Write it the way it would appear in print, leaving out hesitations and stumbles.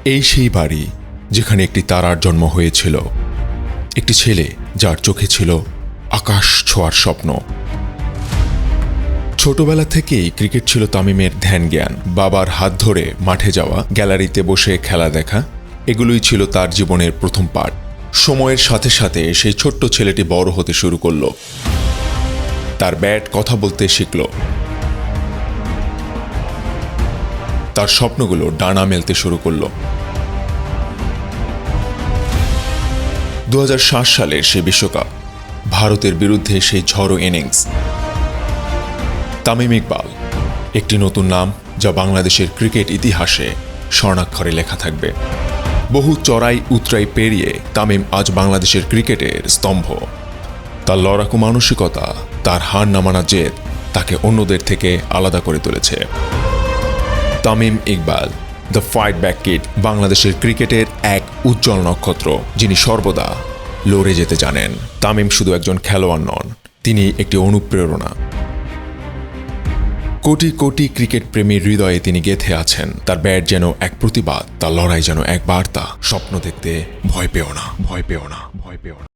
এই সেই বাড়ি যেখানে একটি তারার জন্ম হয়েছিল, একটি ছেলে যার চোখে ছিল আকাশ ছোঁয়ার স্বপ্ন। ছোটবেলা থেকেই ক্রিকেট ছিল তামিমের ধ্যান জ্ঞান। বাবার হাত ধরে মাঠে যাওয়া, গ্যালারিতে বসে খেলা দেখা, এগুলোই ছিল তার জীবনের প্রথম পাঠ। সময়ের সাথে সাথে সেই ছোট্ট ছেলেটি বড় হতে শুরু করল। তার ব্যাট কথা বলতে শিখল, তার স্বপ্নগুলো ডানা মেলতে শুরু করল। 2007 সালের সেই বিশ্বকাপ, ভারতের বিরুদ্ধে সেই ঝড়ো ইনিংস। তামিম ইকবাল, একটি নতুন নাম যা বাংলাদেশের ক্রিকেট ইতিহাসে স্বর্ণাক্ষরে লেখা থাকবে। বহু চড়াই উতরাই পেরিয়ে তামিম আজ বাংলাদেশের ক্রিকেটের স্তম্ভ। তার লড়াকু মানসিকতা, তার হার না মানা জেদ তাকে অন্যদের থেকে আলাদা করে তুলেছে। Tamim Iqbal, the fight back kid, বাংলাদেশের ক্রিকেটের এক উজ্জ্বল নক্ষত্র যিনি সর্বদা লড়ে যেতে জানেন। তামিম শুধু একজন খেলোয়াড় নন, তিনি একটি অনুপ্রেরণা। কোটি কোটি ক্রিকেট প্রেমীর হৃদয়ে তিনি গেঁথে আছেন। তার ব্যাট যেন এক প্রতিবাদ, তার লড়াই যেন এক বার্তা। স্বপ্ন দেখতে ভয় পেও না, ভয় পেও না, ভয় পেও না।